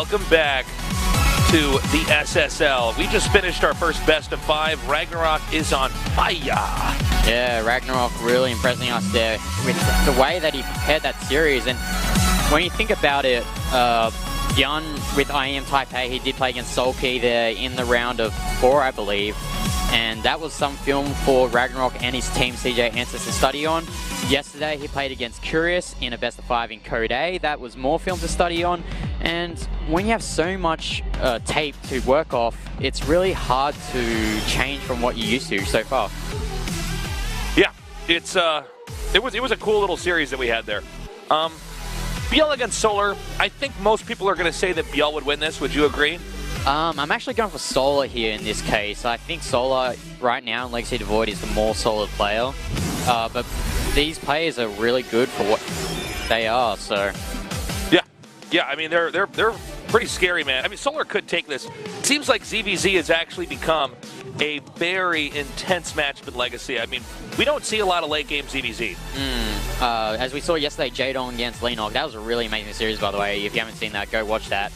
welcome back to the SSL. We just finished our first best of 5. Ragnarok is on fire. Yeah, Ragnarok really impressing us there with the way that he prepared that series. And when you think about it, ByuL with IEM Taipei, he did play against Sulky there in the round of 4, I believe. And that was some film for Ragnarok and his team CJ Answers to study on. Yesterday he played against Curious in a best of 5 in Code A. That was more film to study on. And when you have so much tape to work off, it's really hard to change from what you used to so far. Yeah, it was a cool little series that we had there. ByuL against Solar. I think most people are going to say that ByuL would win this. Would you agree? I'm actually going for Solar here in this case. I think Solar right now in Legacy Devoid is the more solid player. But these players are really good for what they are, so... Yeah, I mean, they're pretty scary, man. I mean, Solar could take this. It seems like ZVZ has actually become a very intense matchup in Legacy. I mean, we don't see a lot of late game ZVZ. As we saw yesterday, Jadong against Leenock. That was a really amazing series, by the way. If you haven't seen that, go watch that.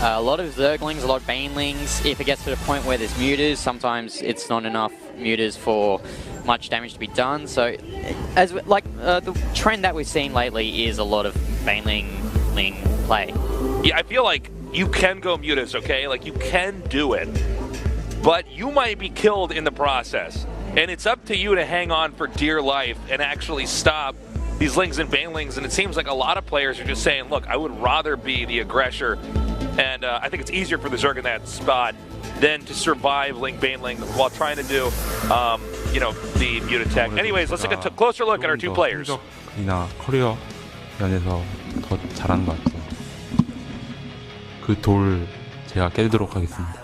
A lot of Zerglings, a lot of Banelings. If it gets to the point where there's muters, sometimes it's not enough muters for much damage to be done. So, the trend that we've seen lately is a lot of Baneling play. Yeah, I feel like you can go mutas, okay? Like, you can do it, but you might be killed in the process. And it's up to you to hang on for dear life and actually stop these Lings and Banelings. And it seems like a lot of players are just saying, look, I would rather be the aggressor. And I think it's easier for the Zerg in that spot than to survive Ling Baneling while trying to do, the muta tech. Anyways, let's take a closer look at our two players. 커리어 면에서 더 잘하는 것 같아요. 그 돌 제가 깨도록 하겠습니다.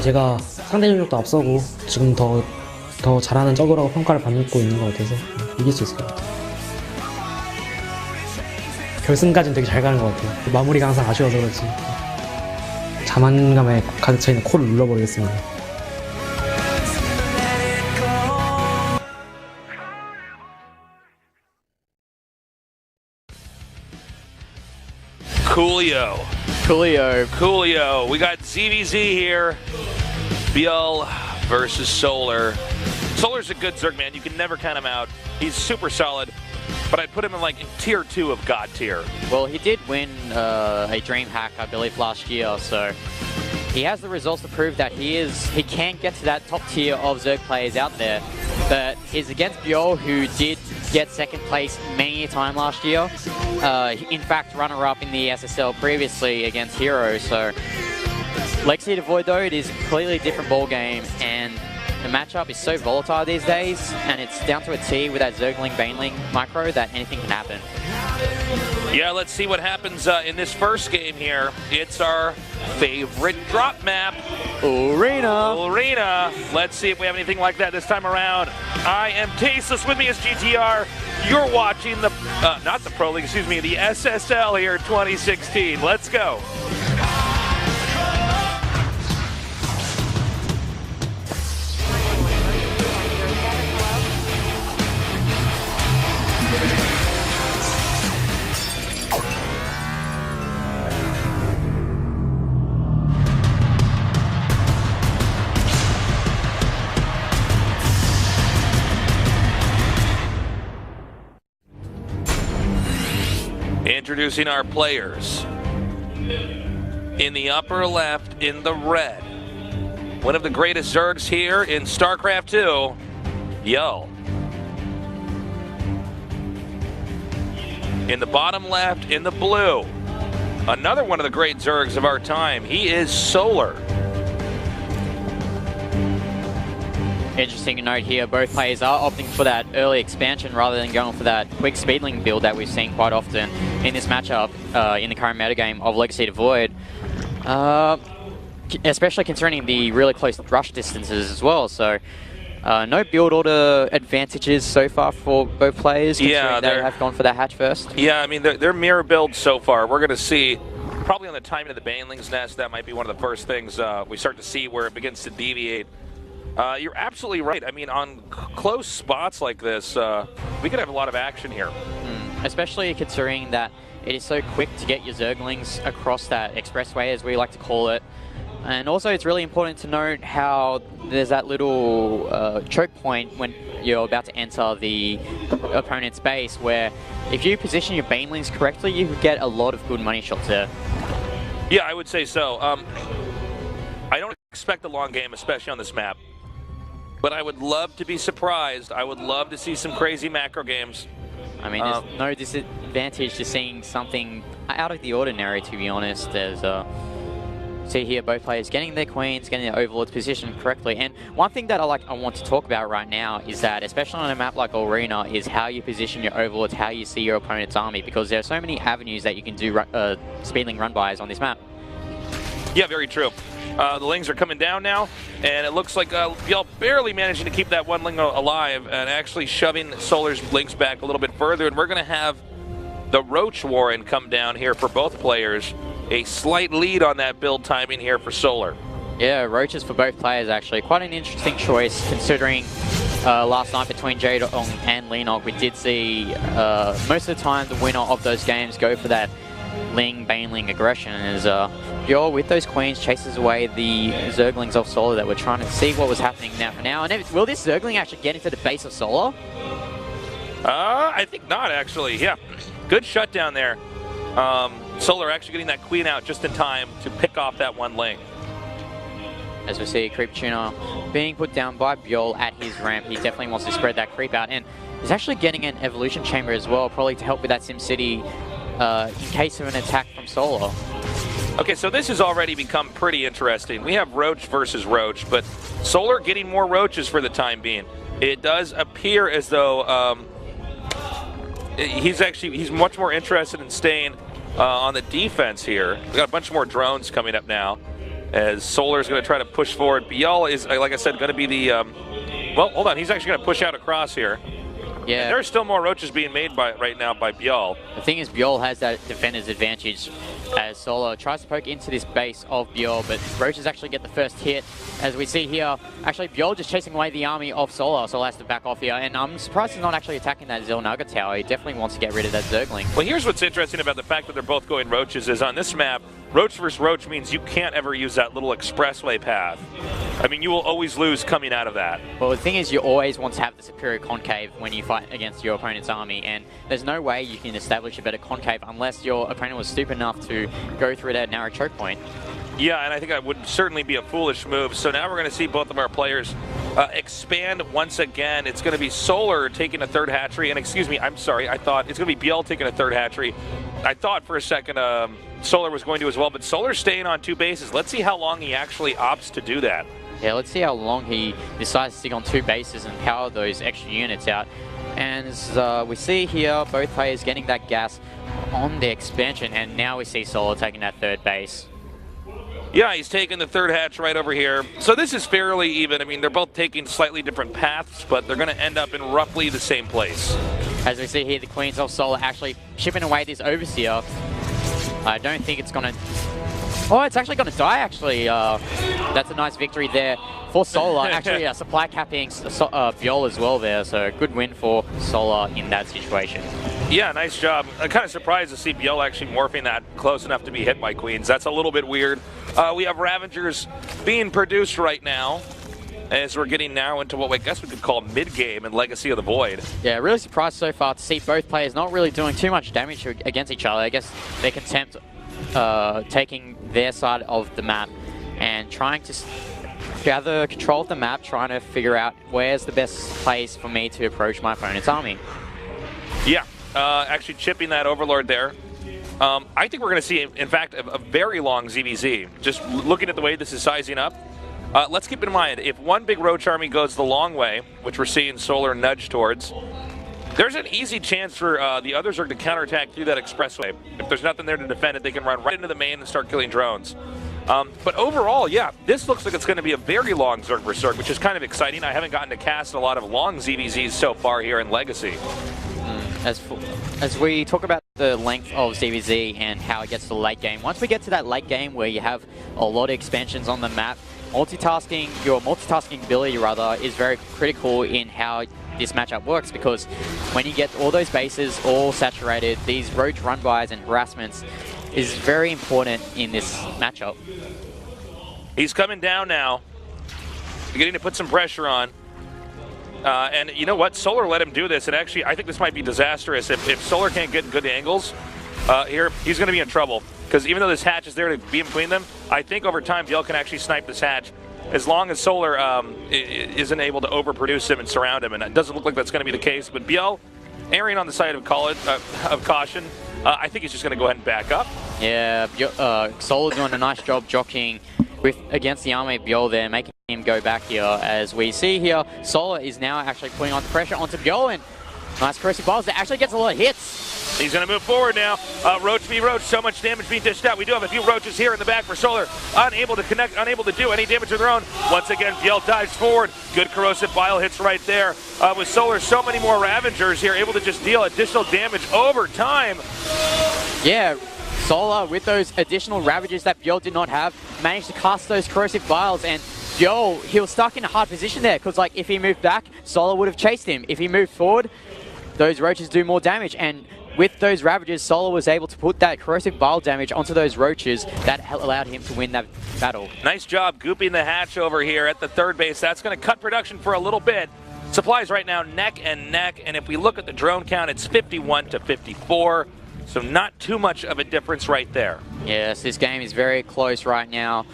제가 상대적으로 앞서고 지금 더 잘하는 저그라고 평가를 받고 있는 것 같아서 이길 수 있을 것 같아요. 결승까지는 되게 잘 가는 것 같아요. 마무리가 항상 아쉬워서 그렇지. 자만감에 가득 차 있는 코를 눌러버리겠습니다. Coolio. We got ZVZ here. ByuL versus Solar. Solar's a good Zerg, man. You can never count him out. He's super solid, but I'd put him in tier 2 of God tier. Well, he did win a DreamHack, I believe, last year, so he has the results to prove that he can get to that top tier of Zerg players out there. But he's against ByuL, who did get second place many a time last year. In fact, runner-up in the SSL previously against Hero. So Legacy Devoid, though, it is a completely different ball game, and the matchup is so volatile these days, and it's down to a T with that Zergling Baneling micro that anything can happen. Yeah, let's see what happens in this first game here. It's our favorite drop map, Arena. Let's see if we have anything like that this time around. I am Tasteless. With me is GTR. You're watching the, not the Pro League, excuse me, the SSL here 2016. Let's go. Introducing our players. In the upper left, in the red, one of the greatest Zergs here in Starcraft 2, ByuL. In the bottom left, in the blue, another one of the great Zergs of our time, he is Solar. Interesting note here, both players are opting for that early expansion rather than going for that quick speedling build that we've seen quite often in this matchup in the current metagame of Legacy Devoid. Especially concerning the really close rush distances as well, so no build order advantages so far for both players. Yeah, they have gone for that hatch first. Yeah, I mean, they're mirror builds so far. We're going to see, probably on the timing of the Baneling's Nest, that might be one of the first things we start to see where it begins to deviate. You're absolutely right. I mean, on close spots like this, we could have a lot of action here. especially considering that it is so quick to get your Zerglings across that expressway, as we like to call it. And also, it's really important to note how there's that little choke point when you're about to enter the opponent's base, where if you position your banelings correctly, you could get a lot of good money shots there. Yeah, I would say so. I don't expect a long game, especially on this map. But I would love to be surprised. I would love to see some crazy macro games. I mean, there's no disadvantage to seeing something out of the ordinary, to be honest. There's see here both players getting their queens, getting their overlords positioned correctly. And one thing that I want to talk about right now is that, especially on a map like Arena, is how you position your overlords, how you see your opponent's army, because there are so many avenues that you can do speedling run-bys on this map. Yeah, very true. The Lings are coming down now, and it looks like ByuL barely managing to keep that one Ling alive and actually shoving Solar's Lings back a little bit further. And we're going to have the Roach Warren come down here for both players. A slight lead on that build timing here for Solar. Yeah, Roaches for both players, actually. Quite an interesting choice, considering last night between Jaedong and Lenog, we did see most of the time the winner of those games go for that Ling, Baneling aggression, as ByuL with those queens chases away the Zerglings of Solar that were trying to see what was happening now for now. And will this Zergling actually get into the base of Solar? I think not, actually. Yeah, good shutdown there. Solar actually getting that queen out just in time to pick off that one Ling. As we see Creep Tuner being put down by ByuL at his ramp, he definitely wants to spread that creep out, and he's actually getting an evolution chamber as well, probably to help with that SimCity in case of an attack from Solar. Okay, so this has already become pretty interesting. We have Roach versus Roach, but Solar getting more Roaches for the time being. It does appear as though he's much more interested in staying on the defense here. We've got a bunch more drones coming up now as Solar's going to try to push forward. ByuL is, like I said, going to be the... well, hold on. He's actually going to push out across here. Yeah. And there's still more Roaches being made right now by ByuL. The thing is, ByuL has that defender's advantage as Solar tries to poke into this base of ByuL, but Roaches actually get the first hit. As we see here, actually ByuL just chasing away the army of Solar. Solar has to back off here, and I'm surprised he's not actually attacking that Xel'Naga tower. He definitely wants to get rid of that Zergling. Well, here's what's interesting about the fact that they're both going Roaches is on this map, Roach versus Roach means you can't ever use that little expressway path. I mean, you will always lose coming out of that. Well, the thing is, you always want to have the superior concave when you fight against your opponent's army, and there's no way you can establish a better concave unless your opponent was stupid enough to go through that narrow choke point. Yeah, and I think that would certainly be a foolish move. So now we're going to see both of our players expand once again. It's going to be Solar taking a third hatchery, and excuse me, I'm sorry, I thought it's going to be ByuL taking a third hatchery. I thought for a second Solar was going to as well, but Solar's staying on two bases. Let's see how long he actually opts to do that. Yeah, let's see how long he decides to stick on two bases and power those extra units out. And as we see here, both players getting that gas on the expansion, and now we see Solar taking that third base. Yeah, he's taking the third hatch right over here. So this is fairly even. I mean, they're both taking slightly different paths, but they're going to end up in roughly the same place. As we see here, the Queens of Solar actually chipping away this Overseer. I don't think it's going to... Oh, it's actually going to die, actually. That's a nice victory there for Solar. Actually, supply capping ByuL as well there, so good win for Solar in that situation. Yeah, nice job. I'm kind of surprised to see ByuL actually morphing that close enough to be hit by Queens. That's a little bit weird. We have Ravagers being produced right now as we're getting now into what I guess we could call mid-game in Legacy of the Void. Yeah, really surprised so far to see both players not really doing too much damage against each other. I guess they're content taking their side of the map and trying to gather control of the map, trying to figure out where's the best place for me to approach my opponent's army. Yeah, actually chipping that Overlord there. I think we're going to see, in fact, a very long ZVZ. Just looking at the way this is sizing up. Let's keep in mind, if one big Roach army goes the long way, which we're seeing Solar nudge towards, there's an easy chance for the other Zerg to counterattack through that expressway. If there's nothing there to defend it, they can run right into the main and start killing drones. But overall, yeah, this looks like it's going to be a very long Zerg versus Zerg, which is kind of exciting. I haven't gotten to cast a lot of long ZVZs so far here in Legacy. As we talk about the length of ZVZ and how it gets to the late game, once we get to that late game where you have a lot of expansions on the map, your multitasking ability rather is very critical in how this matchup works, because when you get all those bases all saturated, these roach run-bys and harassments is very important in this matchup. He's coming down now. Beginning to put some pressure on. And you know what? Solar let him do this, and actually I think this might be disastrous. If Solar can't get good angles here, he's going to be in trouble. Because even though this hatch is there to be in between them, I think over time ByuL can actually snipe this hatch as long as Solar isn't able to overproduce him and surround him, and it doesn't look like that's going to be the case. But ByuL erring on the side of caution. I think he's just going to go ahead and back up. Yeah, Solar's doing a nice job jockeying against the army of ByuL there, making him go back here. As we see here, Solar is now actually putting on the pressure onto ByuL, and nice corrosive balls that actually gets a lot of hits. He's going to move forward now. Roach v. Roach, so much damage being dished out. We do have a few roaches here in the back for Solar. Unable to connect, unable to do any damage of their own. Once again, ByuL dives forward. Good corrosive bile hits right there. With Solar, so many more Ravengers here, able to just deal additional damage over time. Yeah, Solar, with those additional Ravagers that ByuL did not have, managed to cast those corrosive biles, and ByuL, he was stuck in a hard position there, because like if he moved back, Solar would have chased him. If he moved forward, those roaches do more damage, and with those Ravagers, Solar was able to put that corrosive bile damage onto those roaches that allowed him to win that battle. Nice job gooping the hatch over here at the third base. That's going to cut production for a little bit. Supplies right now neck and neck, and if we look at the drone count, it's 51 to 54, so not too much of a difference right there. Yes, this game is very close right now,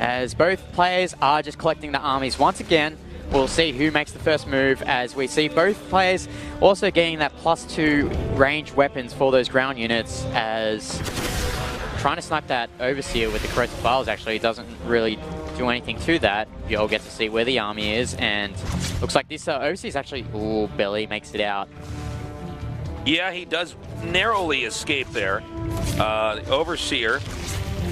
as both players are just collecting the armies once again. We'll see who makes the first move, as we see both players also getting that +2 range weapons for those ground units, as trying to snipe that Overseer with the corrosive files actually doesn't really do anything to that. ByuL gets to see where the army is, and looks like this Overseer is actually, ooh, barely makes it out. Yeah, he does narrowly escape there. The Overseer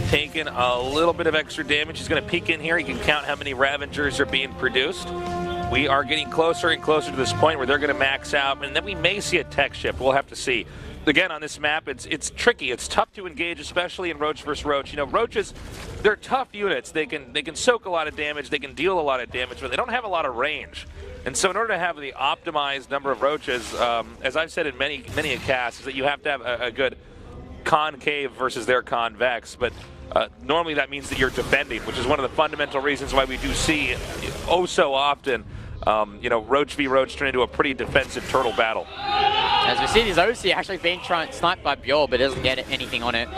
taking a little bit of extra damage. He's going to peek in here. He can count how many Ravengers are being produced. We are getting closer and closer to this point where they're going to max out, and then we may see a tech shift. We'll have to see. Again, on this map, it's tricky. It's tough to engage, especially in Roach versus Roach. You know, Roaches, they're tough units. They can soak a lot of damage. They can deal a lot of damage, but they don't have a lot of range. And so in order to have the optimized number of Roaches, as I've said in many casts, is that you have to have a good concave versus their convex. But normally that means that you're defending, which is one of the fundamental reasons why we do see oh so often you know, Roach v. Roach turn into a pretty defensive turtle battle. As we see, this OC actually being sniped by ByuL, but doesn't get anything on it.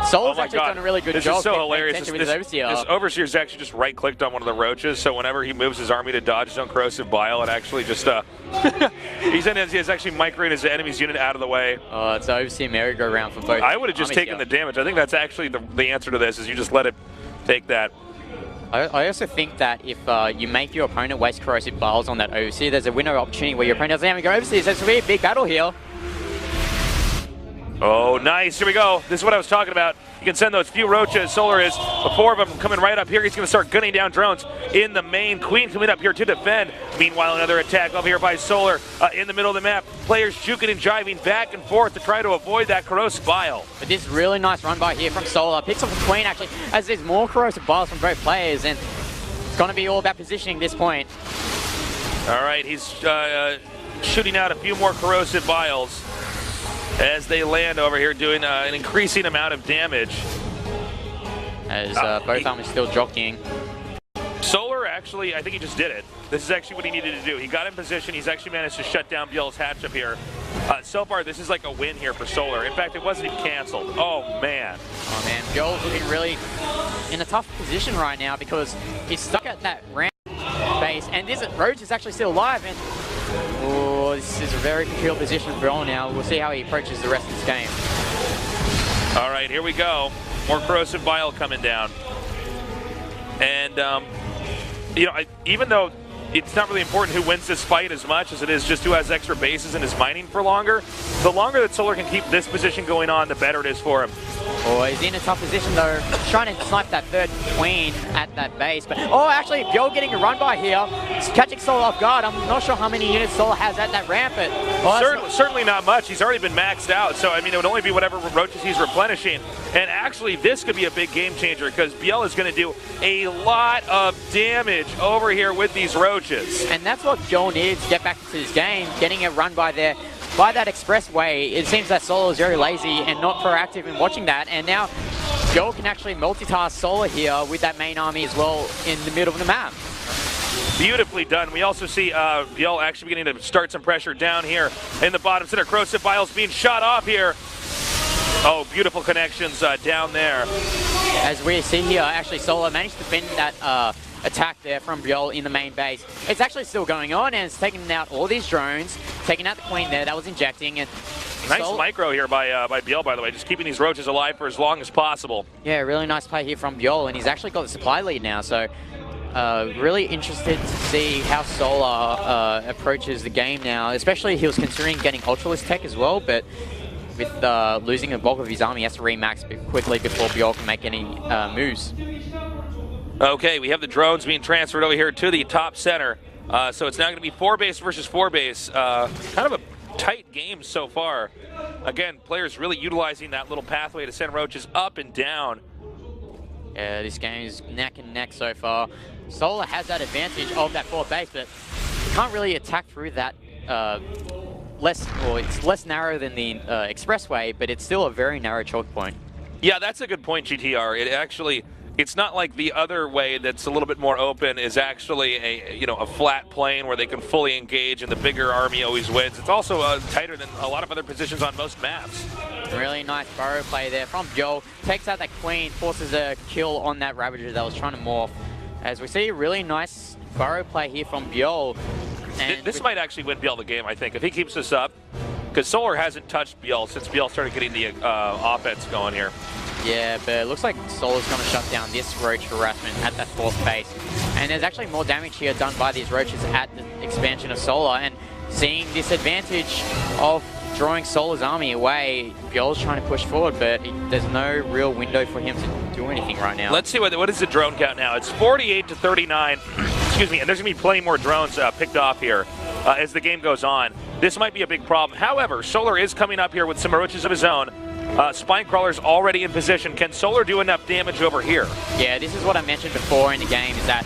Soul's actually done a really good job. This is so hilarious. This Overseer's actually just right-clicked on one of the roaches, so whenever he moves his army to dodge his own corrosive bile, it actually just he's actually microing his enemy's unit out of the way. Oh, it's Overseer merry-go-round for both. I would have just taken the damage. I think that's actually the answer to this, is you just let it take that. I also think that if you make your opponent waste corrosive biles on that Overseer, there's a window opportunity where your opponent doesn't have to go Overseer. So it's a really big battle here. Oh, nice. Here we go. This is what I was talking about. You can send those few roaches. Solar is the four of them coming right up here. He's going to start gunning down drones in the main. Queen coming up here to defend. Meanwhile, another attack over here by Solar in the middle of the map. Players juking and jiving back and forth to try to avoid that corrosive bile. But this really nice run by here from Solar. Picks up the Queen, actually, as there's more corrosive biles from both players. And it's going to be all about positioning this point. All right, he's shooting out a few more corrosive biles as they land over here, doing an increasing amount of damage. As both armies still jockeying. Solar actually, I think he just did it. This is actually what he needed to do. He got in position. He's actually managed to shut down ByuL's hatch up here. So far, this is like a win here for Solar. In fact, it wasn't even canceled. Oh, man. Oh, man. ByuL's looking really in a tough position right now because he's stuck at that ramp base, and this Roach is actually still alive. And oh, this is a very peculiar position for ByuL now. We'll see how he approaches the rest of this game. All right, here we go. More corrosive bile coming down. And, you know, even though it's not really important who wins this fight as much as it is just who has extra bases and is mining for longer, the longer that Solar can keep this position going on, the better it is for him. Oh, he's in a tough position though, trying to snipe that third queen at that base. But oh, actually, ByuL getting a run by here. It's catching Solar off guard. I'm not sure how many units Solar has at that ramp, but certainly not much. He's already been maxed out, so I mean, it would only be whatever roaches he's replenishing. And actually, this could be a big game changer because ByuL is going to do a lot of damage over here with these roaches. And that's what ByuL needs to get back into this game, getting a run by there. By that expressway, it seems that Solar is very lazy and not proactive in watching that, and now ByuL can actually multitask Solar here with that main army as well in the middle of the map. Beautifully done. We also see ByuL actually beginning to start some pressure down here in the bottom center. Corrosive Vials being shot off here. Oh, beautiful connections down there. As we see here, actually Solar managed to fend that attack there from ByuL in the main base. It's actually still going on, and it's taking out all these drones, taking out the queen there that was injecting. And nice micro here by ByuL, by the way, just keeping these roaches alive for as long as possible. Yeah, really nice play here from ByuL, and he's actually got the supply lead now, so really interested to see how Solar approaches the game now, especially he was considering getting Ultralist tech as well, but with losing a bulk of his army, he has to remax quickly before ByuL can make any moves. Okay, we have the drones being transferred over here to the top center. So it's now going to be 4-base versus 4-base. Kind of a tight game so far. Again, players really utilizing that little pathway to send roaches up and down. Yeah, this game is neck and neck so far. Solar has that advantage of that 4th base, but can't really attack through that it's less narrow than the expressway, but it's still a very narrow choke point. Yeah, that's a good point, GTR. It's not like the other way that's a little bit more open is actually a flat plane where they can fully engage and the bigger army always wins. It's also tighter than a lot of other positions on most maps. Really nice burrow play there from ByuL. Takes out that queen, forces a kill on that Ravager that was trying to morph. As we see, really nice burrow play here from ByuL. And this might actually win ByuL the game, I think, if he keeps this up. Because Solar hasn't touched ByuL since ByuL started getting the offense going here. Yeah, but it looks like Solar's going to shut down this roach harassment at that 4th base. And there's actually more damage here done by these roaches at the expansion of Solar. And seeing this advantage of drawing Solar's army away, ByuL's trying to push forward, but there's no real window for him to do anything right now. Let's see what is the drone count now. It's 48 to 39. Excuse me, and there's going to be plenty more drones picked off here as the game goes on. This might be a big problem. However, Solar is coming up here with some roaches of his own. Spine Crawler's already in position. Can Solar do enough damage over here? Yeah, this is what I mentioned before in the game, is that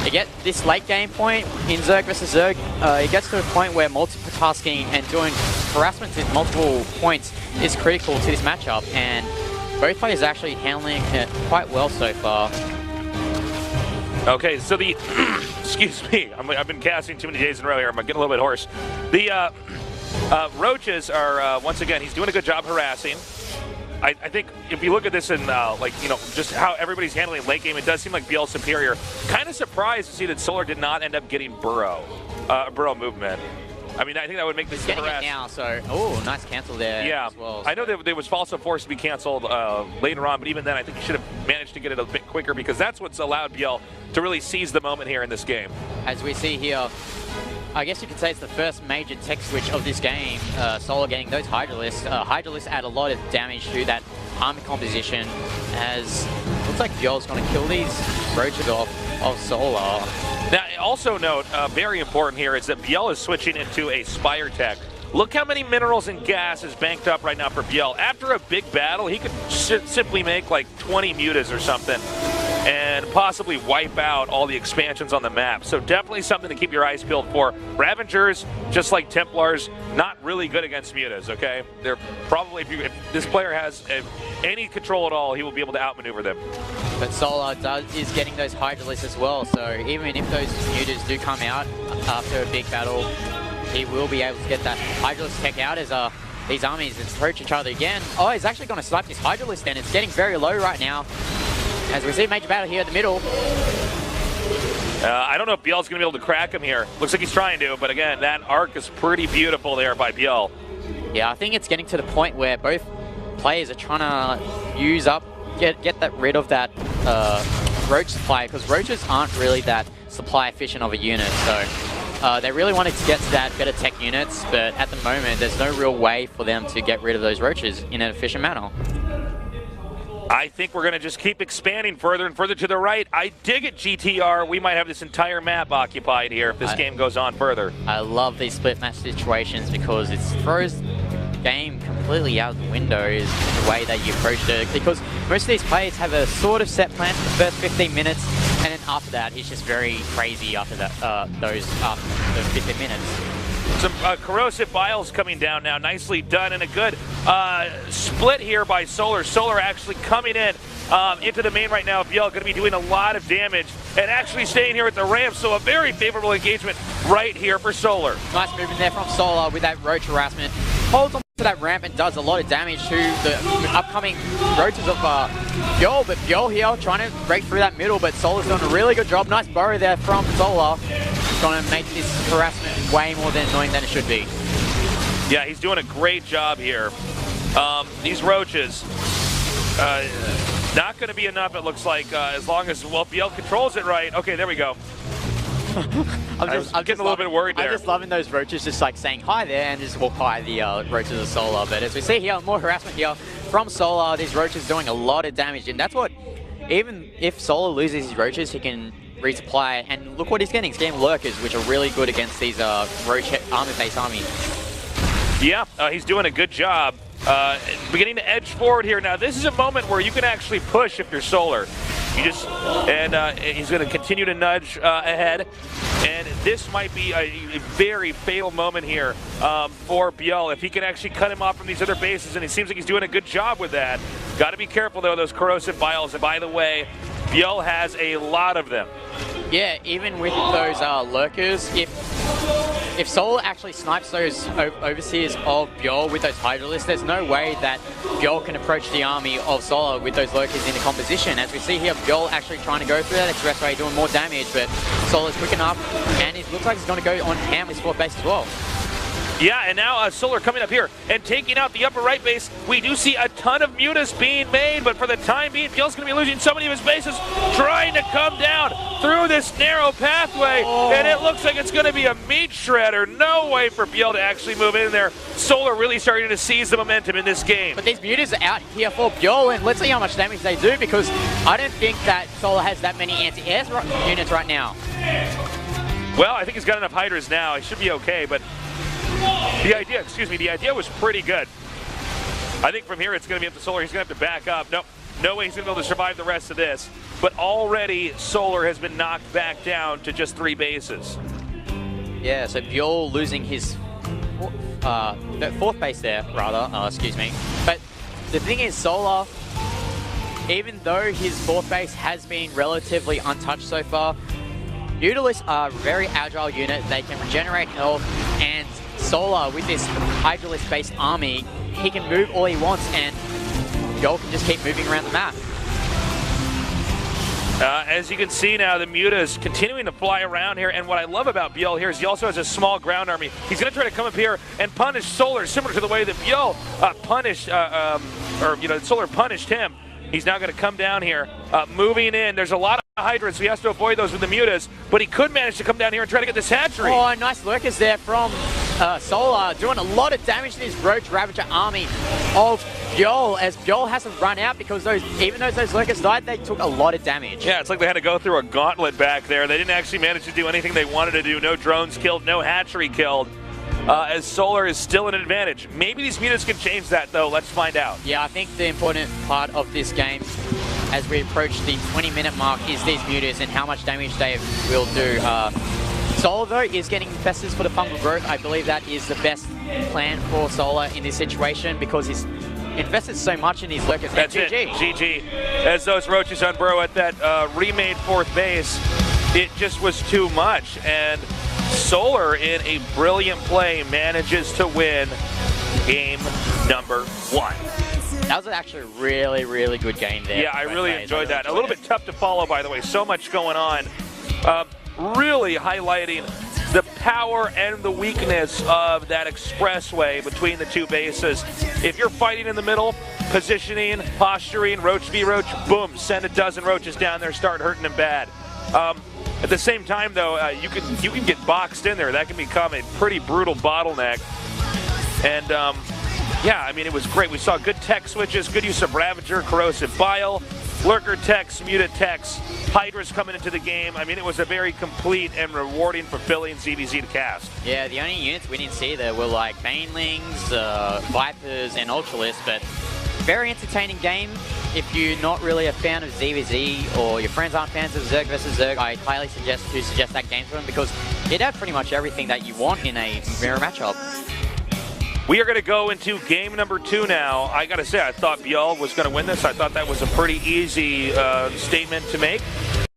you get this late game point in Zerg versus Zerg, it gets to a point where multitasking and doing harassment at multiple points is critical to this matchup, and both players are actually handling it quite well so far. Okay, so the excuse me, I've been casting too many days in a row here. I'm getting a little bit hoarse. The roaches are once again, he's doing a good job harassing. I think if you look at this and just how everybody's handling late game, it does seem like ByuL's superior. Kind of surprised to see that Solar did not end up getting burrow movement. I mean, I think that would make this getting it now. So, oh, nice cancel there. Yeah, as well. I know that there was also forced to be canceled later on, but even then, I think he should have managed to get it a bit quicker because that's what's allowed ByuL to really seize the moment here in this game. As we see here, I guess you could say it's the first major tech switch of this game. Solar getting those Hydralisks. Hydralisks add a lot of damage to that army composition, as looks like ByuL's going to kill these roaches off of Solar. Now, also note, very important here, is that ByuL is switching into a Spire tech. Look how many minerals and gas is banked up right now for ByuL. After a big battle, he could simply make like 20 mutas or something and possibly wipe out all the expansions on the map. So definitely something to keep your eyes peeled for. Ravagers, just like Templars, not really good against mutas, okay? They're probably, if this player has any control at all, he will be able to outmaneuver them. But Solar is getting those Hydralisks as well, so even if those mutas do come out after a big battle, he will be able to get that Hydralisk tech out as these armies approach each other again. Oh, he's actually going to snipe this Hydralisk then. It's getting very low right now, as we see a major battle here in the middle. I don't know if ByuL's going to be able to crack him here. Looks like he's trying to, but again, that arc is pretty beautiful there by ByuL. Yeah, I think it's getting to the point where both players are trying to use up, get rid of that roach supply, because roaches aren't really that supply efficient of a unit. So they really wanted to get to that better tech units, but at the moment, there's no real way for them to get rid of those roaches in an efficient manner. I think we're going to just keep expanding further and further to the right. I dig it, GTR. We might have this entire map occupied here if this game goes on further. I love these split match situations because it throws the game completely out the window is the way that you approach it. Because most of these players have a sort of set plan for the first 15 minutes, and then after that, it's just very crazy after that, those 15 minutes. Some corrosive ByuL's coming down now. Nicely done, and a good split here by Solar. Solar actually coming in into the main right now. ByuL going to be doing a lot of damage and actually staying here at the ramp, so a very favorable engagement right here for Solar. Nice movement there from Solar with that roach harassment. Holds on to that ramp and does a lot of damage to the upcoming roaches of ByuL, but ByuL here trying to break through that middle, but Solar's doing a really good job. Nice burrow there from Solar. Going to make this harassment way more than annoying than it should be. Yeah, he's doing a great job here. These roaches, not going to be enough, it looks like, as long as, well, ByuL controls it right. Okay, there we go. I'm getting a little bit worried there. I'm just loving those roaches just like saying hi there and just walk by the roaches of Solar. But as we see here, more harassment here from Solar. These roaches doing a lot of damage, and that's what, even if Solar loses his roaches, he can resupply, and look what he's getting. He's getting lurkers, which are really good against these roach armor-based army. Yeah, he's doing a good job. Beginning to edge forward here. Now, this is a moment where you can actually push if you're Solar. You just, and he's going to continue to nudge ahead. And this might be a very fatal moment here for ByuL if he can actually cut him off from these other bases, and it seems like he's doing a good job with that. Got to be careful, though, those corrosive ByuLs. And by the way, ByuL has a lot of them. Yeah, even with those lurkers, if Solar actually snipes those overseers of ByuL with those Hydralisks, there's no way that ByuL can approach the army of Solar with those lurkers in the composition. As we see here, ByuL actually trying to go through that expressway, doing more damage, but Solar's quick enough, and it looks like he's going to go on ham his fourth base as well. Yeah, and now Solar coming up here and taking out the upper right base. We do see a ton of mutas being made, but for the time being, ByuL's going to be losing so many of his bases, trying to come down through this narrow pathway, and it looks like it's going to be a meat shredder. No way for ByuL to actually move in there. Solar really starting to seize the momentum in this game. But these mutas are out here for ByuL, and let's see how much damage they do, because I don't think that Solar has that many anti-air units right now. Well, I think he's got enough hydras now. He should be okay, but the idea was pretty good. I think from here it's going to be up to Solar. He's going to have to back up. Nope, no way he's going to be able to survive the rest of this. But already Solar has been knocked back down to just 3 bases. Yeah, so ByuL losing his fourth base there, rather, excuse me. But the thing is, Solar, even though his fourth base has been relatively untouched so far, Utilists are a very agile unit. They can regenerate health, and Solar, with this Hydralisk-based army, he can move all he wants, and ByuL can just keep moving around the map. As you can see now, the mutas continuing to fly around here, and what I love about ByuL here is he also has a small ground army. He's going to try to come up here and punish Solar, similar to the way that ByuL Solar punished him. He's now going to come down here, moving in. There's a lot of hydrants, so he has to avoid those with the mutas, but he could manage to come down here and try to get this hatchery. Oh, nice lurkers there from Solar, doing a lot of damage to this Roach Ravager army of ByuL, as ByuL hasn't run out, because even though those lurkers died, they took a lot of damage. Yeah, it's like they had to go through a gauntlet back there. They didn't actually manage to do anything they wanted to do. No drones killed, no hatchery killed. As Solar is still an advantage. Maybe these mutas can change that, though. Let's find out. Yeah, I think the important part of this game, as we approach the 20-minute mark, is these mutas and how much damage they will do. Solar, though, is getting infestors for the fungal growth. I believe that is the best plan for Solar in this situation, because he's invested so much in his lurkers. That's it. GG. As those roaches unburrow at that remade fourth base, it just was too much, and Solar, in a brilliant play, manages to win game number 1. That was actually a really, really good game there. Yeah, I really enjoyed that. A little bit tough to follow, by the way. So much going on. Really highlighting the power and the weakness of that expressway between the 2 bases. If you're fighting in the middle, positioning, posturing, roach v roach, boom, send a dozen roaches down there, start hurting them bad. At the same time, though, you can get boxed in there. That can become a pretty brutal bottleneck. And Yeah, I mean, it was great. We saw good tech switches, good use of Ravager, Corrosive ByuL, Lurker techs, Muta techs, Hydra's coming into the game. I mean, it was a very complete and rewarding, fulfilling ZVZ to cast. Yeah, the only units we didn't see there were like Banelings, Vipers, and Ultralists, but very entertaining game. If you're not really a fan of ZVZ or your friends aren't fans of Zerg versus Zerg, I highly suggest that game to them because it had pretty much everything that you want in a mirror matchup. We are going to go into game number 2 now. I got to say, I thought ByuL was going to win this. I thought that was a pretty easy statement to make.